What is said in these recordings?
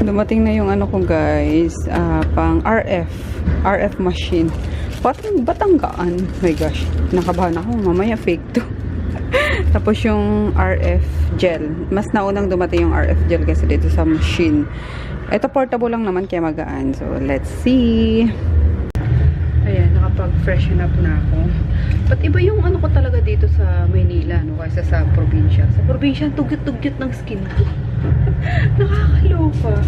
Dumating na yung ano ko guys, pang RF machine. Batanggaan. My gosh, nakabahan ako. Mamaya fake to. Tapos yung RF gel. Mas naunang dumating yung RF gel kasi dito sa machine. Ito portable lang naman kaya magaan. So, let's see. Ayan, nakapag-freshen up na ako. But iba yung ano ko talaga dito sa Maynila, no? Kaysa sa probinsya. Sa probinsya, tugyot-tugyot ng skin ko. Nakakaloka.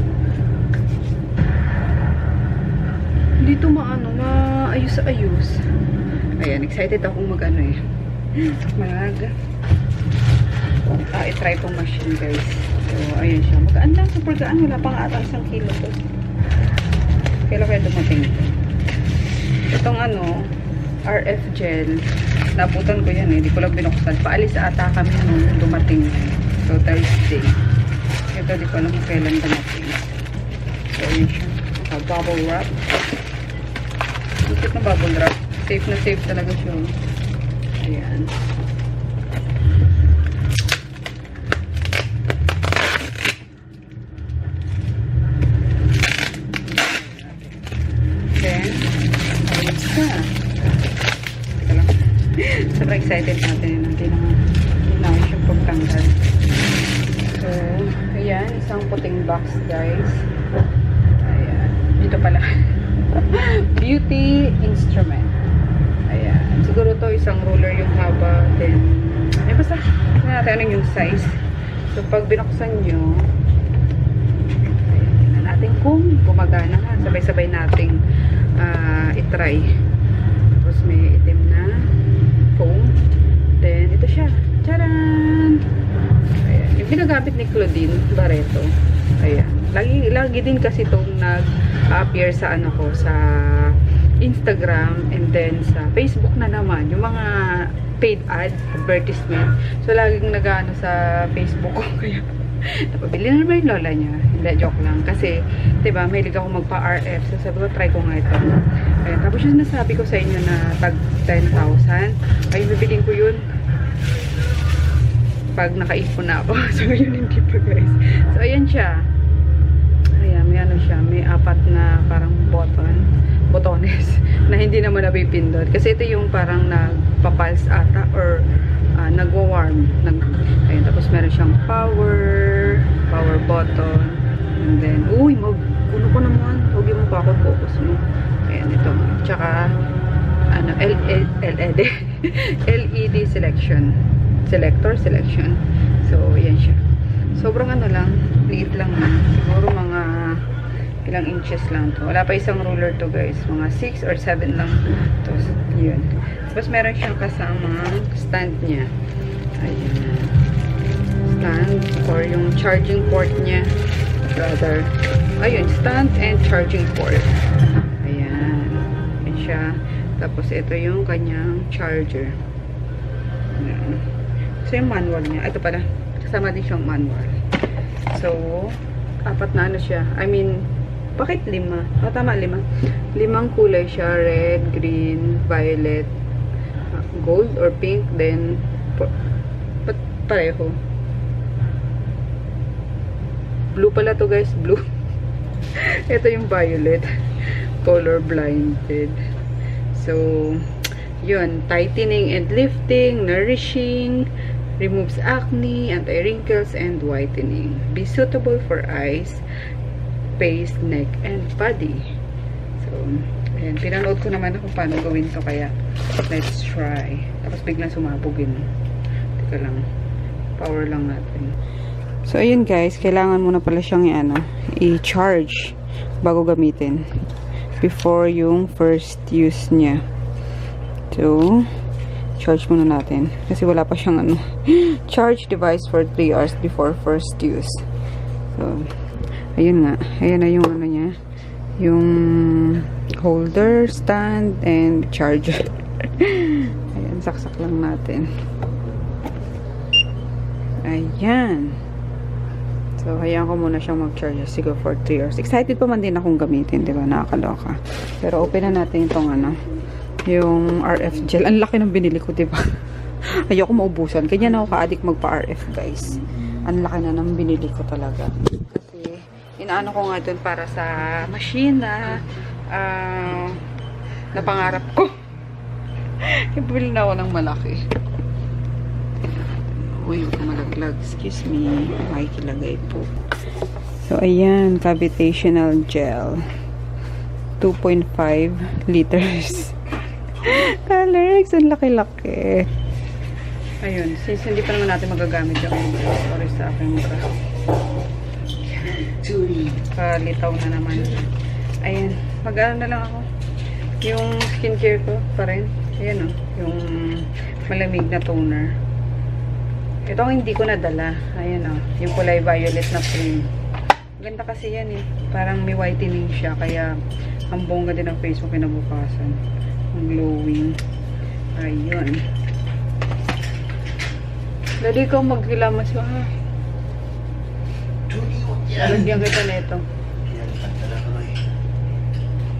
Dito maayos-ayos. Ayan, excited akong mag-ano eh. I-try tong machine guys. So, ayan siya. Magaan lang. Super gaan. Wala pang ata 1 kilo to. Kailan kaya dumating ito? Itong RF gel. Nabutan ko yan eh. Hindi ko lang binuksan. Paalis ata kami nung dumating. So, Thursday. Ito, di ko alam kung kailan dumating. So, ayan siya. Bubble wrap. Dukit na bubble wrap. Safe na safe talaga siya. Ayan. Then, ayun siya. Teka lang. Sobrang excited natin. Hindi naman siya pagtanggal. So, ayan. Isang puting box, guys. Ayan. Dito pala. Beauty instrument. Ayan. Siguro to isang ruler yung haba. Then, ay basta, natin anong yung size. So, pag binuksan nyo, ayan, tingnan natin kung gumagana ha. Sabay-sabay nating itry. Tapos may itim na foam. Then, ito siya. Charan! Ayan. Yung pinagamit ni Claudine Barreto. Ayan. Lagi din kasi itong nag-appear sa ano ko, sa Instagram and then sa Facebook na naman. Yung mga paid ad, advertisement. So, laging nag-ano sa Facebook ko. Kaya, napabili na naman yung lola niya. Hindi, joke lang. Kasi, diba, mahilig ako magpa-RF. So, sabi ko, try ko nga ito. Ayan. Tapos yung nasabi ko sa inyo na tag 10,000. Ay, bibiling ko yun pag nakaipon na ako. So, yun hindi pa guys. So, ayan siya. Ayan, may ano siya. May 4 na parang botones na hindi naman napipindot. Kasi ito yung parang nagpa-pulse ata or nagwa-warm. Ayun, tapos meron siyang power button. And then, uy, kuno ko naman. Huwag mo pa ako focus mo. Ayan, ito. Tsaka, LED selector selection. So, ayan siya. Sobrang lang, liit lang na. Siguro mga ilang inches lang to. Wala pa isang ruler to guys. Mga 6 or 7 lang to. Yun. Tapos meron siyang kasamang stand niya. Ayan. Stand or yung charging port niya. Rather. Ayun. Stand and charging port. Ayan. Ayan siya. Tapos ito yung kanyang charger. Ayan. So yung manual niya. Ito pala. Kasama din siyang manual. So, 4 na ano siya. I mean, bakit 5? Oh, tama, 5. 5 kulay siya. Red, green, violet, gold or pink. Then, pareho. Blue pala to guys. Blue. Ito yung violet. Color blinded. So, yun. Tightening and lifting. Nourishing. Removes acne, anti-wrinkles, and whitening. Be suitable for eyes, face, neck, and body. So, ayan. Pinanood ko naman kung paano gawin to, kaya let's try. Tapos biglang sumabog yun. Teka lang. Power lang natin. So, ayun guys. Kailangan mo na pala siyang i-charge bago gamitin. Before yung first use niya. So, charge muna natin. Kasi wala pa siyang charge device for 3 hours before first use. So, ayun nga. Ayan na yung niya. Yung holder, stand, and charger. Ayan, saksak lang natin. Ayan. So, hayaan ko muna siyang mag-charge siguro for 3 hours. Excited pa man din akong gamitin, diba? Nakakaloka. Pero open na natin itong yung RF gel. Ang laki ng binili ko, diba? Ayoko maubusan. Kanya na ako ka-addict magpa-RF, guys. Ang laki na ng binili ko talaga. Kasi, inaano ko nga dun para sa machine na napangarap ko. Ibili na ako ng malaki. Uy, huwag malaglag. Excuse me. Makikilagay po. So, ayan. Cavitational gel. 2.5 liters. Colors. Ang laki-laki. Ayun. Since hindi pa naman natin magagamit yung sorry sa aking mukha. Kalitaw na naman. Ayan. Mag-ano na lang ako. Yung skincare ko pa rin. Ayan o. Yung malamig na toner. Ito ang hindi ko nadala. Ayan o. Yung kulay violet na cream. Ganda kasi yan eh. Parang may whitening siya. Kaya ang bongga din ang face mo kinabukasan. Ang glowing. Ayun. Dali ko maghilamas mo ha. Lagyan kita na ito.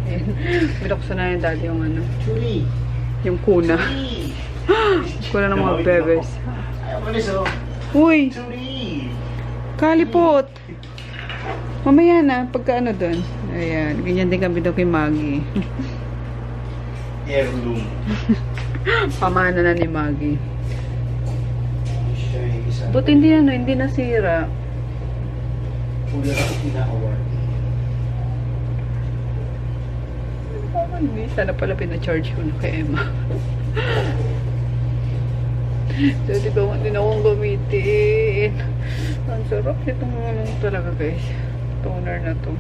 Ayan. Binuksan na yung dati yung ano. Yung kuna. Kuna ng mga bebes. Uy! Kalipot! Mamaya na, pagka ano dun. Ayan, ganyan din kami daw kay Maggie. Heirloom. Pamana na ni Maggie. Buti hindi ano, hindi nasira. Hindi, sana pala pinacharge ko na kay Emma. So, di ba din akong gamitin. Ang sarap nitong ano talaga guys. Toner na to.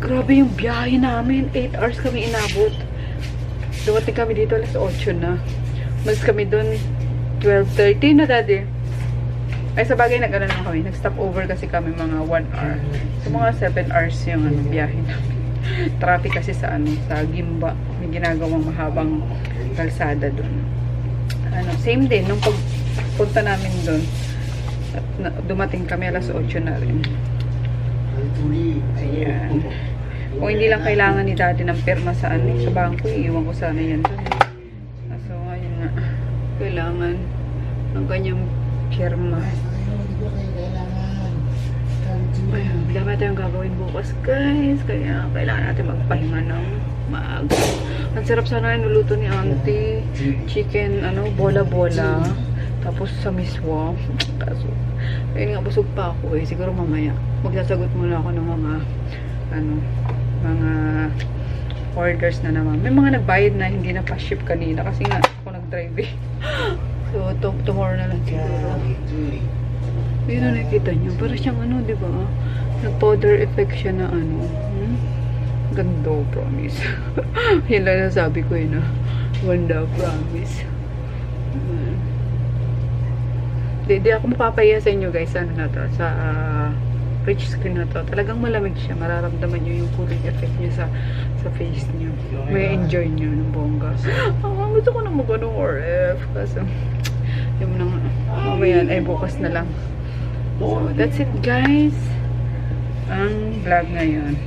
Grabe yung biyahe namin. 8 hours kami inabot. Dumating kami dito alas 8 na. Mas kami dun 12:30 na daddy. Ay sa bagay nag-ano naman kami. Nag-stop over kasi kami mga 1 hour. So mga 7 hours yung ano, biyahe namin. Traffic kasi sa ano, sa Gimba. May ginagawang mahabang kalsada dun. Ano, same din nung pagpunta namin dun. At dumating kami alas 8 na rin. Ayan. Kung hindi lang kailangan ni daddy ng perma sa ano, sa bangko, iiwan ko sana yan dun. So, ayun nga. Kailangan ng kanyang perma. Ayun, wala tayong gagawin bukas, guys. Kaya kailangan natin magpahinga ng maaga. Ang sarap sana yung nuluto ni auntie. Chicken, ano, bola-bola. Tapos sa miswa. Kaso, ayun nga, busog pa ako eh. Siguro mamaya, magsasagot muna ako ng mga, ano, mga orders na naman. May mga nagbayad na hindi na pa-ship kanina kasi nga ako nag-drive eh. So, tomorrow na lang siguro. Yun na nakikita nyo. Para siyang ano, di ba? Nag-powder effect siya na ano. Ganda, promise. Yun lang nasabi ko yun na. Ganda, promise. Di ako mapapaya sa inyo guys. Ano na to? Sa rich screen na to. Talagang malamig siya. Mararamdaman nyo yung cooling effect niya sa face nyo. May enjoy nyo ng bongga. Gusto ko na mag-ano RF. Kasi yung nang mamaya ay bukas na lang. So, that's it guys. Ang vlog ngayon.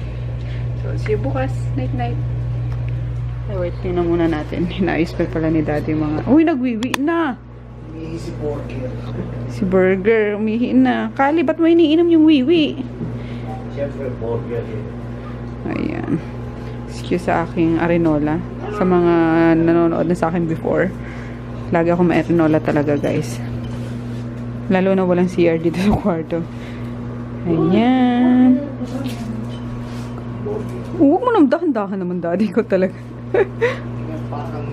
So, see you bukas. Night-night. Wait, tingnan muna natin. Hinayos pa pala ni daddy mga... Uy, nagwiwi na! Si Burger. Si Burger, umihi na. Kali, ba't mo iniinom yung wiwi? Siyempre, Burger. Ayan. Excuse sa aking arenola. Sa mga nanonood na sa akin before. Lagi ako ma-arenola talaga, guys. Lalo na walang CR dito sa kwarto. Ayan. Huwag mo nang dahan-dahan naman, daddy ko talaga. Parang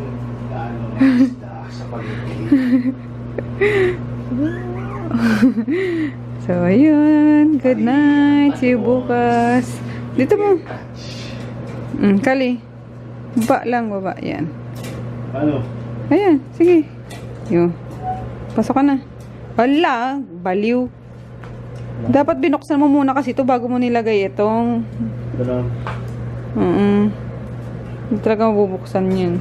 sa pag-ibig. So, ayun. Good night. See you bukas. Dito mo. Kali. Baba lang, baba. Yan. Ano? Ayan. Sige. Yun. Pasok ka na. Hala. Baliw. Dapat binuksan mo muna kasi ito bago mo nilagay itong... Ganun. Hindi talaga mabubuksan yun.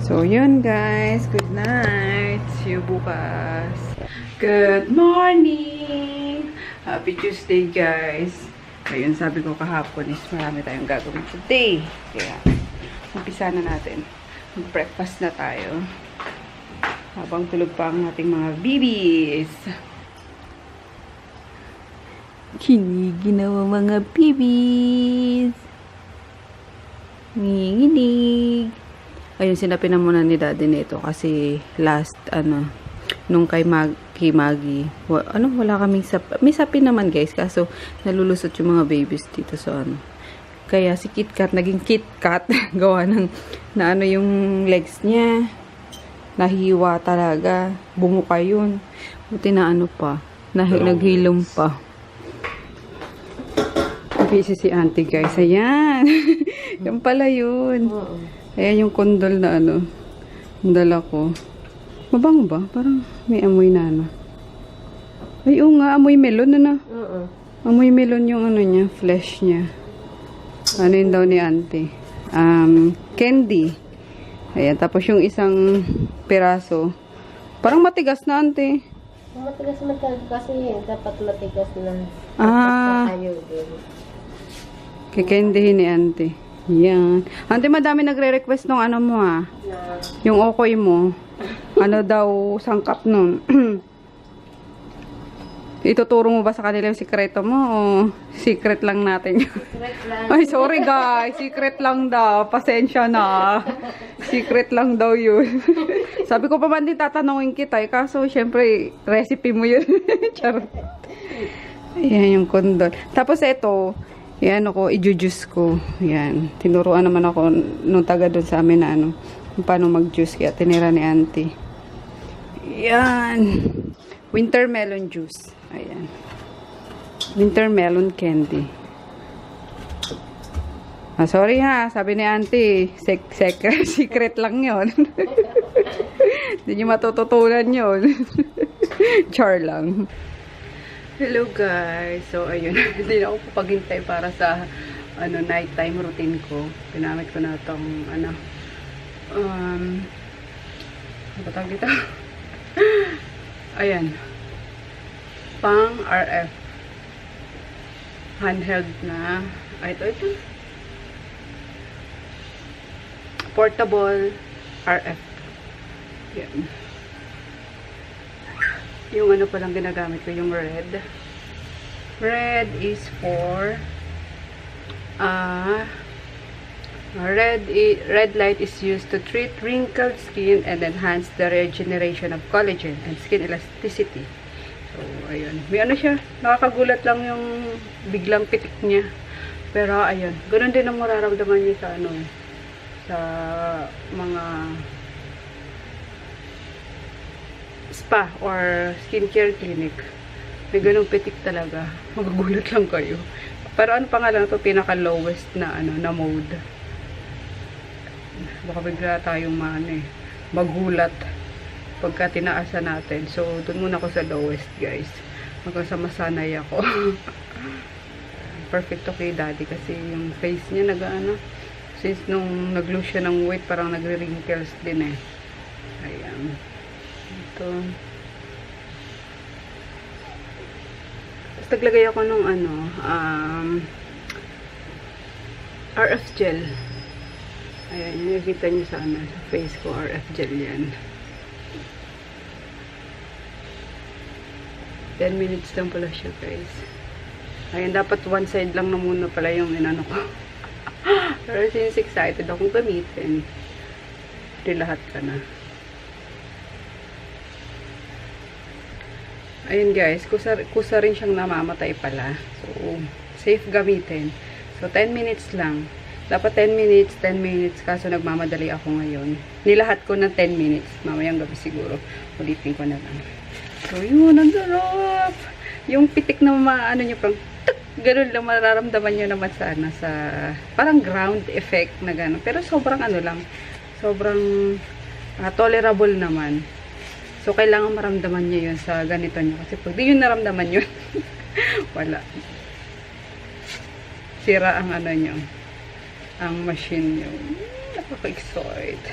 So, yun guys. Good night. See you bukas. Good morning! Happy Tuesday guys. Ayun, sabi ko kahapon is marami tayong gagawin today. Kaya, umpisa na natin. Mag-breakfast na tayo. Habang tulog pa ang ating mga babies. Kiniginawa mga bibis. Nginginig. Ayun, sinapin na muna ni daddy nito kasi last, nung kay Maggie, wala kaming may sapin naman guys, kaso nalulusot yung mga babies dito sa Kaya si KitKat, naging KitKat, gawa ng, yung legs niya, nahiwa talaga, bumuka yun. Buti na pa, naghilom pa. Busy si auntie guys, ayan. Yan pala yun. Ayan yung kondol na dala ko. Mabango ba? Parang may amoy na Ay, oo nga, amoy melon Amoy melon yung niya, flesh niya. Ano yun daw ni auntie? Candy. Ayan, tapos yung isang piraso. Parang matigas na auntie. Matigas na kasi dapat matigas na. Ayaw din. Kikendihin ni auntie. Yan. Auntie, madami nagre-request ng mo yung okoy mo. Daw sangkap nun. Ituturo mo ba sa kanila yung sikreto mo o secret lang natin yun? Secret lang. Ay, sorry guys. Secret lang daw. Pasensya na. Secret lang daw yun. Sabi ko pa man din tatanungin kita kaso syempre recipe mo yun. Charot. Ayan yung kondol. Tapos ito, yan i-juice ko. Yan. Tinuruan naman ako nung taga doon sa amin na paano mag-juice. Kaya tinira ni auntie. Yan. Winter melon juice. Ayan. Winter melon candy. Sorry sabi ni auntie, secret lang yon. Hindi niyo matututunan yon. Char lang. Hello guys. So ayun, hindi na ako papaghintay para sa nighttime routine ko. Ginamit ko na tong ano tawag dito? Ayan. Pang RF. Handheld na. Ito. Portable RF. Yan. Yung palang ginagamit ko, yung red. Red is for red light is used to treat wrinkled skin and enhance the regeneration of collagen and skin elasticity. So, ayun. May siya, nakakagulat lang yung biglang pitik niya. Pero, ayun. Ganun din ang mararamdaman niya sa sa mga spa or skincare clinic. May ganung pitik talaga. Magagulat lang kayo. Pero pangalan ito? Pinaka lowest na na mode. Baka bigla tayong magulat pagka tinaasan natin. So, dun muna ako sa lowest, guys. Hanggang sa masanay ako. Perfect to kay daddy kasi yung face niya since nung nag-lose siya ng weight, parang nagre-wrinkles din Ayan. Ito. Tapos naglagay ako nung RF gel. Ayan, nakikita niyo sa sa face ko, RF gel yan. 10 minutes lang pala siya, guys. Ayan, dapat one side lang na muna pala yung ko. Pero since excited akong gamitin, lahat ka na. Ayun guys, kusa rin siyang namamatay pala. So, safe gamitin. So, 10 minutes lang. Dapat 10 minutes, kaso nagmamadali ako ngayon. Nilahat ko ng 10 minutes. Mamayang gabi siguro. Ulitin ko na lang. So, yun, ang sarap. Yung pitik na nyo pang ganun lang mararamdaman nyo naman sa parang ground effect na gano'n. Pero sobrang lang. Sobrang tolerable naman. So, kailangan maramdaman nyo yun sa ganito nyo. Kasi pag di yun naramdaman yun, wala. Sira ang nyo. Ang machine nyo. Nakaka-excite.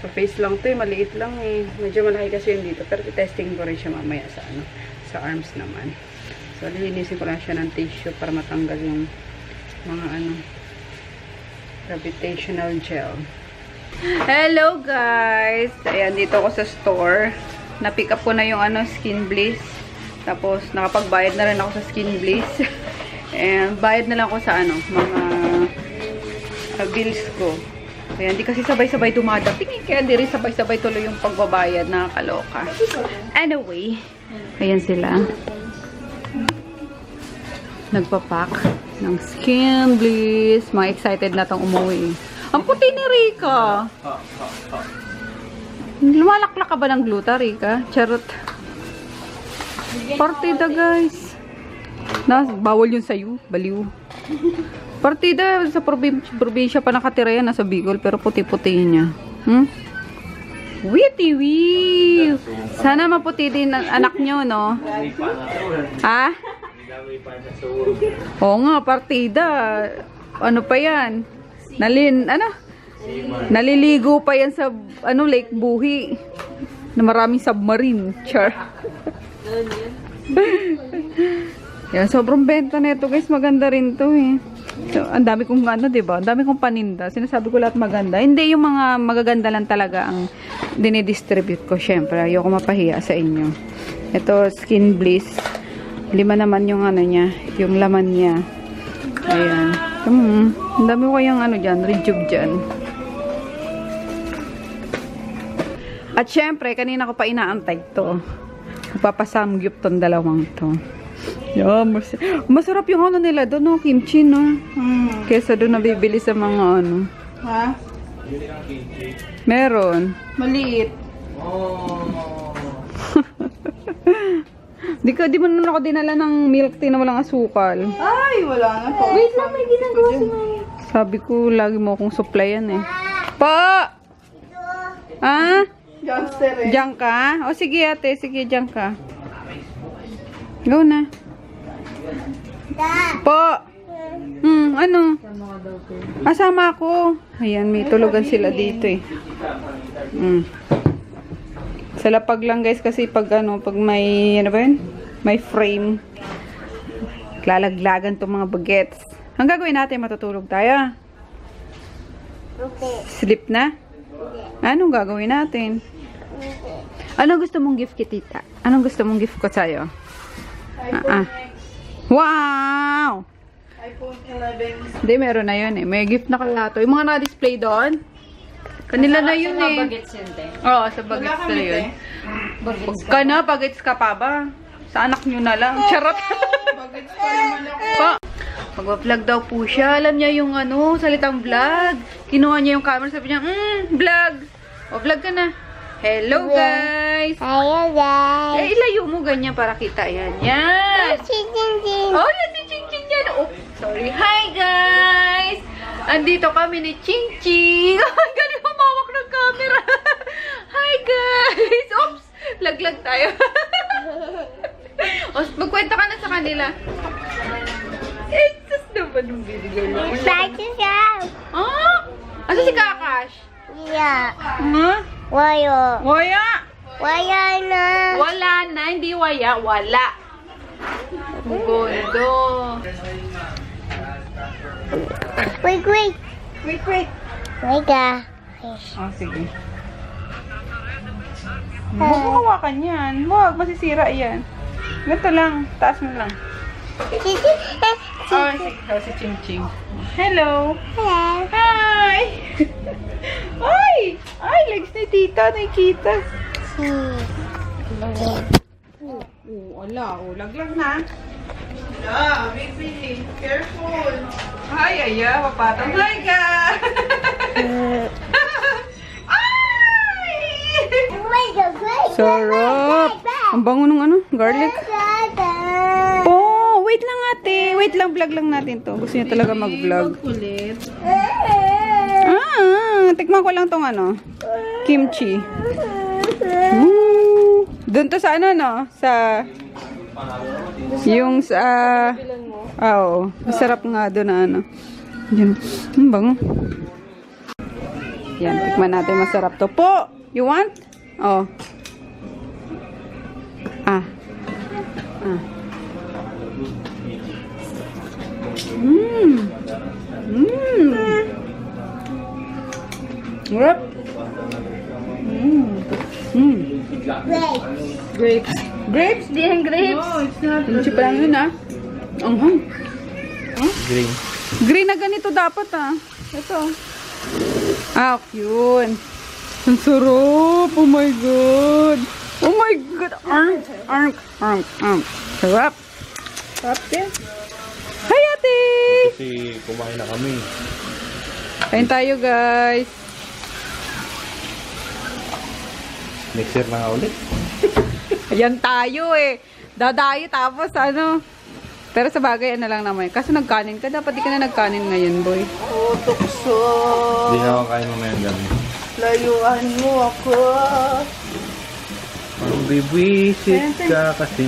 So, face lang to maliit lang Medyo malaki kasi yun dito. Pero testing ko rin siya mamaya sa arms naman. So, lilinisin ko lang siya ng tissue para matanggal yung mga gravitational gel. Hello guys! Ayan, dito ako sa store. Na-pick up ko na yung Skin Bliss Tapos, nakapagbayad na rin ako sa Skin Bliss. And, bayad na lang ako sa mga bills ko. Kaya, hindi kasi sabay-sabay dumadating. Kaya, hindi rin sabay-sabay tuloy yung pagbabayad. Nakakaloka. Anyway, ayan sila. Nagpapack ng Skin Bliss. Mga excited na tong umuwi. Ang puti ni Rika. Lumalaklak ka ba ng gluta, Rika? Charot. Partida, guys. Bawal yun sa'yo. Baliw. Partida, sa probinsya pa nakatira yan. Nasa Bicol, pero puti-puti niya. Witty-wee! Sana maputi din ang anak nyo, no? Ha? Oo nga, partida. Ano pa yan? Naliligo pa yan sa Lake Buhi na maraming submarine. Char. Yan, sobrang benta na ito, guys. Maganda rin to eh. So, ang dami kong diba? Ang dami kong paninda. Sinasabi ko lahat maganda. Hindi yung mga magaganda lang talaga ang dinidistribute ko. Syempre, ayoko mapahiya sa inyo. Ito, Skin Bliss. 5 naman yung niya, yung laman niya. Ayan. Ang dami ko yung dyan, rejuve dyan. At syempre, kanina ko pa inaantay to. Magpapasamgyup tong dalawang to. Yeah, masarap yung nila doon, no? Kimchi, no? Kesa doon nabibili sa mga Ha? Meron. Maliit. Di mo na ako dinala ng milk tea na walang asukal. Ay, wala na po. Wait lang, may ginagawa si Maya. Sabi ko, lagi mo akong supplyan eh. Pa! Ah? Youngster eh. Diyan ka? O sige ate, sige diyan ka. Go na. Po! Ano? Asama ako. Ayan, may tulugan sila dito eh. Sa lapag lang guys kasi pag may may frame. Lalaglagan tong mga bagets. Ang gagawin natin, matutulog tayo. Okay. Sleep na? Anong gagawin natin? Anong gusto mong gift kay tita? Anong gusto mong gift ko sa'yo? iPhone X. Wow! iPhone 11. Hindi, meron na yun eh. May gift na kalato. Yung mga na-display doon, kanila na yun eh. Oo, sa bagets na yun. Huwag ka na, bagets ka pa ba? Sa anak nyo na lang. Charot! Bagets pa naman ako. Magwa-vlog daw po siya. Alam niya yung salitang vlog. Kinuha niya yung camera. Sabi niya, vlog. O, vlog ka na. Hello, guys. Hello, guys. Ilayo mo ganyan para kita. Yan, yan. Si Jingjing. Oh, yan si Ching-Ching yan. Oh, sorry. Hi, guys. Andito kami ni Ching-Ching. Ang galing humawak ng camera. Hi, guys. Oops. Laglag tayo. O, magkwenta ka na sa kanila. Jesus naman yung binigay mo. Ah? Asa si Kakash? Yeah. Waya? Waya. Waya na. Wala na, hindi waya. Wala. Gondo. Wait. Wait. Wait ka. Oh, sige. Huwag mo hawakan yan. Huwag, masisira yan. Ganito lang. Taas mo lang. Oh, si Ching-Ching. Hello. Hello. Hi! Ay! Ay, legs ni tita. Nakikita. Wala. Laglag na. Yeah, baby. Careful. Hi, Aya. Papatang. Hi, guys! Sarap. Ang bango ng garlic. Oh, wait lang ate. Wait lang, vlog lang natin to. Gusto niya talaga mag-vlog. Tikman ko lang tong kimchi. Doon to sa sa yung sa oo, masarap nga doon na Yan. Ang bango. Yan, tikman natin, masarap to. Po, you want? Oh. Grapes. Grapes? Di yung grapes. No, it's not. Hindi pa lang yun ah. Huh? Green. Green na ganito dapat ah. Ito. Ah, yun. Ang sarap. Oh my God. Oh my God. Sarap. Sarap din. Hi, ate! Kasi kumain na kami. Kain tayo, guys. Next year na nga ulit. Ayan tayo eh. Dadayo tapos ano. Pero sa bagay, ano lang naman. Kaso nagkanin ka. Dapat di ka na nagkanin ngayon, boy. Oh, tukso. Hindi na ako kain mamayang gabi. Layuan mo ako. Ang bibwisit ka kasi